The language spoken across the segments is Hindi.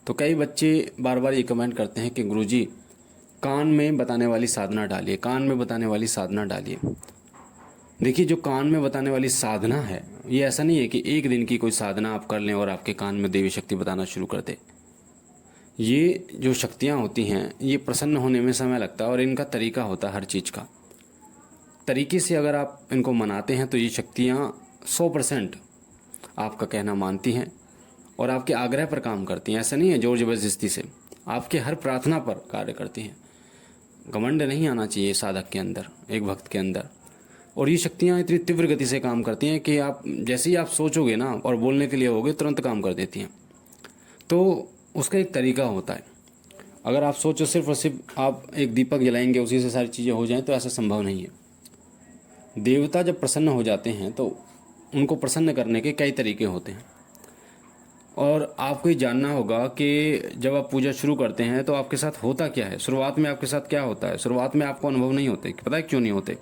तो कई बच्चे बार बार ये कमेंट करते हैं कि गुरुजी कान में बताने वाली साधना डालिए, कान में बताने वाली साधना डालिए। देखिए, जो कान में बताने वाली साधना है, ये ऐसा नहीं है कि एक दिन की कोई साधना आप कर लें और आपके कान में देवी शक्ति बताना शुरू कर दे। ये जो शक्तियाँ होती हैं, ये प्रसन्न होने में समय लगता है और इनका तरीका होता है हर चीज़ का। तरीके से अगर आप इनको मनाते हैं तो ये शक्तियाँ 100% आपका कहना मानती हैं और आपके आग्रह पर काम करती हैं। ऐसा नहीं है जोर ज़बरदस्ती से, आपके हर प्रार्थना पर कार्य करती हैं। घमंड नहीं आना चाहिए साधक के अंदर, एक भक्त के अंदर। और ये शक्तियाँ इतनी तीव्र गति से काम करती हैं कि आप जैसे ही आप सोचोगे ना और बोलने के लिए होगे, तुरंत काम कर देती हैं। तो उसका एक तरीका होता है। अगर आप सोचो सिर्फ और सिर्फ आप एक दीपक जलाएंगे उसी से सारी चीज़ें हो जाएं, तो ऐसा संभव नहीं है। देवता जब प्रसन्न हो जाते हैं तो उनको प्रसन्न करने के कई तरीके होते हैं। और आपको ये जानना होगा कि जब आप पूजा शुरू करते हैं तो आपके साथ होता क्या है। शुरुआत में आपके साथ क्या होता है? शुरुआत में आपको अनुभव नहीं होते। पता है क्यों नहीं होते?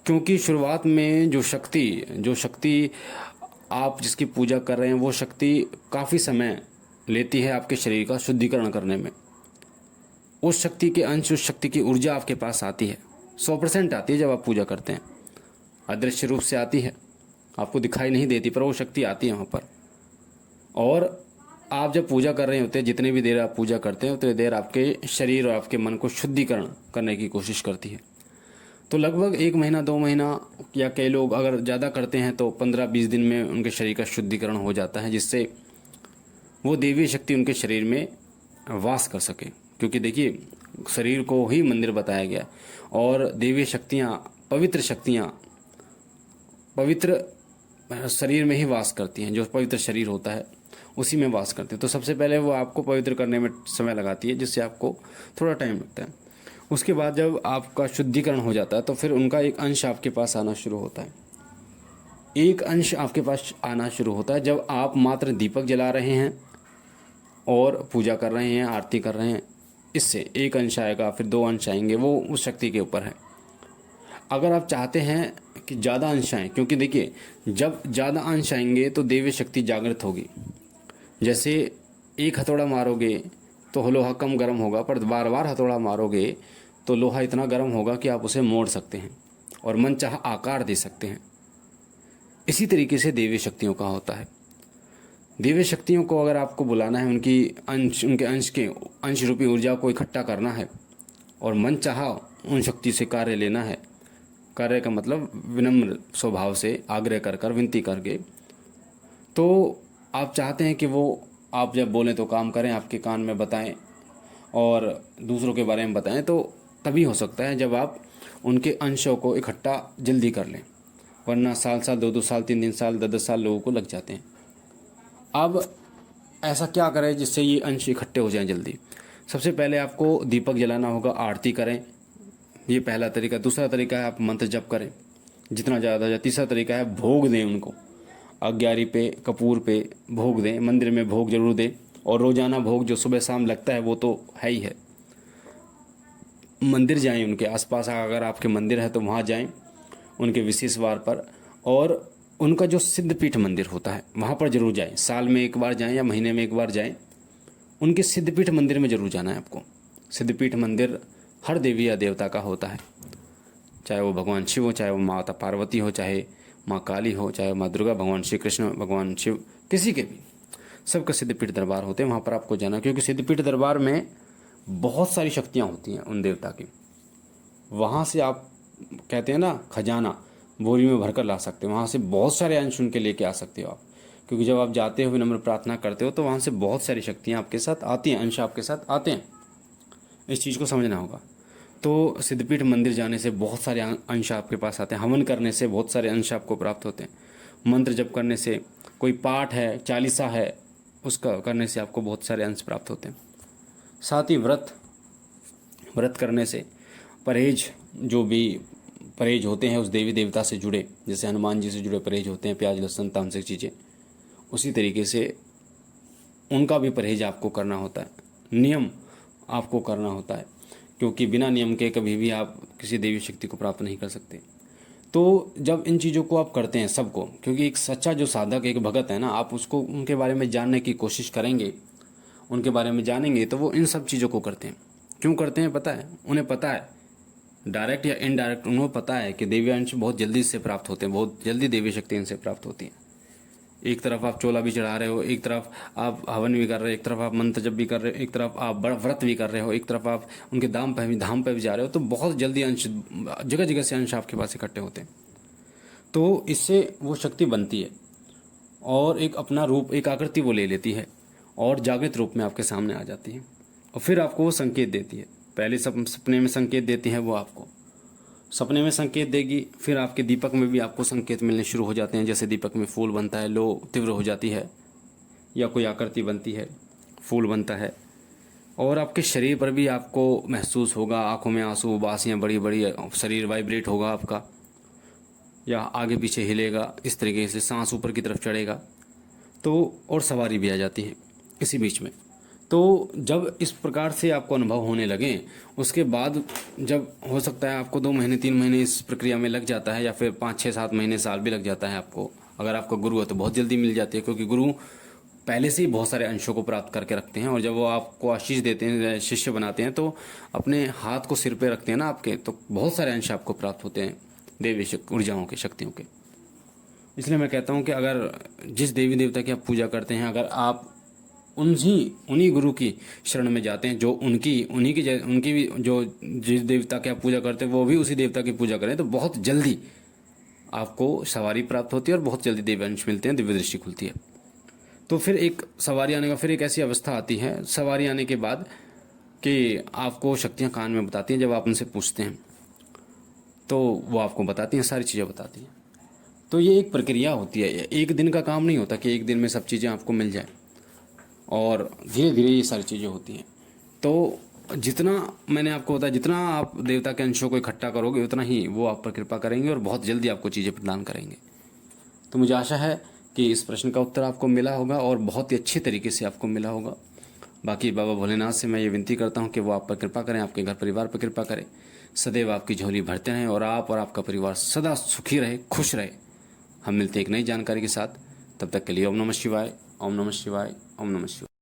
क्योंकि शुरुआत में जो शक्ति आप जिसकी पूजा कर रहे हैं, वो शक्ति काफ़ी समय लेती है आपके शरीर का शुद्धिकरण करने में। उस शक्ति के अंश, उस शक्ति की ऊर्जा आपके पास आती है, 100% आती है जब आप पूजा करते हैं। अदृश्य रूप से आती है, आपको दिखाई नहीं देती, पर वो शक्ति आती है वहाँ पर। और आप जब पूजा कर रहे होते हैं, जितनी भी देर आप पूजा करते हैं उतनी देर आपके शरीर और आपके मन को शुद्धिकरण करने की कोशिश करती है। तो लगभग 1 महीना 2 महीना, या कई लोग अगर ज़्यादा करते हैं तो 15-20 दिन में उनके शरीर का शुद्धिकरण हो जाता है, जिससे वो देवी शक्ति उनके शरीर में वास कर सके। क्योंकि देखिए, शरीर को ही मंदिर बताया गया और देवी शक्तियाँ, पवित्र शक्तियाँ पवित्र शरीर में ही वास करती हैं। जो पवित्र शरीर होता है उसी में वास करती है। तो सबसे पहले वो आपको पवित्र करने में समय लगाती है, जिससे आपको थोड़ा टाइम लगता है। उसके बाद जब आपका शुद्धिकरण हो जाता है तो फिर उनका एक अंश आपके पास आना शुरू होता है। एक अंश आपके पास आना शुरू होता है जब आप मात्र दीपक जला रहे हैं और पूजा कर रहे हैं, आरती कर रहे हैं। इससे एक अंश आएगा, फिर 2 अंश आएंगे, वो उस शक्ति के ऊपर है। अगर आप चाहते हैं कि ज़्यादा अंश आएँ, क्योंकि देखिए, जब ज़्यादा अंश आएंगे तो देवी शक्ति जागृत होगी। जैसे एक हथौड़ा मारोगे तो लोहा कम गर्म होगा, पर बार बार हथौड़ा मारोगे तो लोहा इतना गर्म होगा कि आप उसे मोड़ सकते हैं और मनचाहा आकार दे सकते हैं। इसी तरीके से देवी शक्तियों का होता है। देवी शक्तियों को अगर आपको बुलाना है, उनके अंश रूपी ऊर्जा को इकट्ठा करना है और मनचाहा उन शक्ति से कार्य लेना है। कार्य का मतलब विनम्र स्वभाव से आग्रह कर विनती करके। तो आप चाहते हैं कि वो आप जब बोलें तो काम करें, आपके कान में बताएं और दूसरों के बारे में बताएं, तो तभी हो सकता है जब आप उनके अंशों को इकट्ठा जल्दी कर लें। वरना साल 2-2 साल, 3-3 साल, 10-10 साल लोगों को लग जाते हैं। अब ऐसा क्या करें जिससे ये अंश इकट्ठे हो जाएं जल्दी? सबसे पहले आपको दीपक जलाना होगा, आरती करें, ये पहला तरीका। दूसरा तरीका है आप मंत्र जप करें जितना ज़्यादा हो। तीसरा तरीका है भोग दें उनको, अग्यारी पे, कपूर पे भोग दें, मंदिर में भोग जरूर दें। और रोज़ाना भोग जो सुबह शाम लगता है वो तो है ही है। मंदिर जाएं, उनके आसपास अगर आपके मंदिर है तो वहाँ जाएं उनके विशेष वार पर। और उनका जो सिद्धपीठ मंदिर होता है वहाँ पर जरूर जाएं। साल में एक बार जाएं या महीने में एक बार जाएं, उनके सिद्धपीठ मंदिर में जरूर जाना है आपको। सिद्धपीठ मंदिर हर देवी या देवता का होता है, चाहे वो भगवान शिव हो, चाहे वो माता पार्वती हो, चाहे माँ काली हो, चाहे माँ दुर्गा, भगवान श्री कृष्ण, भगवान शिव, किसी के भी, सबका सिद्धपीठ दरबार होते हैं। वहाँ पर आपको जाना, क्योंकि सिद्धपीठ दरबार में बहुत सारी शक्तियाँ होती हैं उन देवता की। वहाँ से आप कहते हैं ना, खजाना बोरी में भरकर ला सकते हो। वहाँ से बहुत सारे अंश उनके लेके आ सकते हो आप, क्योंकि जब आप जाते हो, विनम्र प्रार्थना करते हो, तो वहाँ से बहुत सारी शक्तियाँ आपके साथ आती हैं, अंश आपके साथ आते हैं। इस चीज़ को समझना होगा। तो सिद्धपीठ मंदिर जाने से बहुत सारे अंश आपके पास आते हैं। हवन करने से बहुत सारे अंश आपको प्राप्त होते हैं। मंत्र जप करने से, कोई पाठ है, चालीसा है, उसका करने से आपको बहुत सारे अंश प्राप्त होते हैं। साथ ही व्रत करने से, परहेज, जो भी परहेज होते हैं उस देवी देवता से जुड़े, जैसे हनुमान जी से जुड़े परहेज होते हैं, प्याज लहसुन तामसिक चीज़ें, उसी तरीके से उनका भी परहेज आपको करना होता है। नियम आपको करना होता है, क्योंकि बिना नियम के कभी भी आप किसी देवी शक्ति को प्राप्त नहीं कर सकते। तो जब इन चीज़ों को आप करते हैं सबको, क्योंकि एक सच्चा जो साधक, एक भगत है ना, आप उसको उनके बारे में जानने की कोशिश करेंगे, उनके बारे में जानेंगे तो वो इन सब चीज़ों को करते हैं। क्यों करते हैं पता है? उन्हें पता है, डायरेक्ट या इनडायरेक्ट उन्हें पता है कि दैवीय अंश बहुत जल्दी इससे प्राप्त होते हैं, बहुत जल्दी दैवीय शक्ति इनसे प्राप्त होती है। एक तरफ आप चोला भी चढ़ा रहे हो, एक तरफ आप हवन भी कर रहे हो, एक तरफ आप मंत्र जप भी कर रहे हो, एक तरफ आप बड़ा व्रत भी कर रहे हो, एक तरफ आप उनके धाम पे भी जा रहे हो, तो बहुत जल्दी अंश, जगह जगह से अंश आपके पास इकट्ठे होते हैं। तो इससे वो शक्ति बनती है और एक अपना रूप, एक आकृति वो ले लेती है और जागृत रूप में आपके सामने आ जाती है और फिर आपको वो संकेत देती है। पहले सपने में संकेत देती है वो आपको, सपने में संकेत देगी, फिर आपके दीपक में भी आपको संकेत मिलने शुरू हो जाते हैं। जैसे दीपक में फूल बनता है, लो तीव्र हो जाती है, या कोई आकृति बनती है, फूल बनता है, और आपके शरीर पर भी आपको महसूस होगा, आंखों में आंसू, उबासियाँ बड़ी बड़ी, शरीर वाइब्रेट होगा आपका, या आगे पीछे हिलेगा, इस तरीके से सांस ऊपर की तरफ चढ़ेगा। तो और सवारी भी आ जाती है इसी बीच में। तो जब इस प्रकार से आपको अनुभव होने लगे, उसके बाद जब हो सकता है आपको 2 महीने 3 महीने इस प्रक्रिया में लग जाता है, या फिर 5 6 7 महीने, साल भी लग जाता है आपको। अगर आपका गुरु है तो बहुत जल्दी मिल जाती है, क्योंकि गुरु पहले से ही बहुत सारे अंशों को प्राप्त करके रखते हैं। और जब वो आपको आशीष देते हैं, शिष्य बनाते हैं, तो अपने हाथ को सिर पे रखते हैं ना आपके, तो बहुत सारे अंश आपको प्राप्त होते हैं देवी ऊर्जाओं के, शक्तियों के। इसलिए मैं कहता हूँ कि अगर जिस देवी देवता की आप पूजा करते हैं, अगर आप उन्हीं गुरु की शरण में जाते हैं, जो उनकी भी, जो जिस देवता की आप पूजा करते हैं वो भी उसी देवता की पूजा करें, तो बहुत जल्दी आपको सवारी प्राप्त होती है और बहुत जल्दी दिव्य अंश मिलते हैं, दिव्य दृष्टि खुलती है। तो फिर एक सवारी आने का, फिर एक ऐसी अवस्था आती है सवारी आने के बाद कि आपको शक्तियाँ कान में बताती हैं। जब आप उनसे पूछते हैं तो वो आपको बताती हैं, सारी चीज़ें बताती हैं। तो ये एक प्रक्रिया होती है, एक दिन का काम नहीं होता कि एक दिन में सब चीज़ें आपको मिल जाए, और धीरे धीरे ये सारी चीज़ें होती हैं। तो जितना मैंने आपको बताया, जितना आप देवता के अंशों को इकट्ठा करोगे, उतना ही वो आप पर कृपा करेंगे और बहुत जल्दी आपको चीज़ें प्रदान करेंगे। तो मुझे आशा है कि इस प्रश्न का उत्तर आपको मिला होगा और बहुत ही अच्छे तरीके से आपको मिला होगा। बाकी बाबा भोलेनाथ से मैं ये विनती करता हूँ कि वो आप पर कृपा करें, आपके घर परिवार पर कृपा करें, सदैव आपकी झोली भरते रहें और आप और आपका परिवार सदा सुखी रहे, खुश रहे। हम मिलते हैं एक नई जानकारी के साथ, तब तक के लिए ओम नमः शिवाय, ओम नमः शिवाय, ओम नमः शिवाय।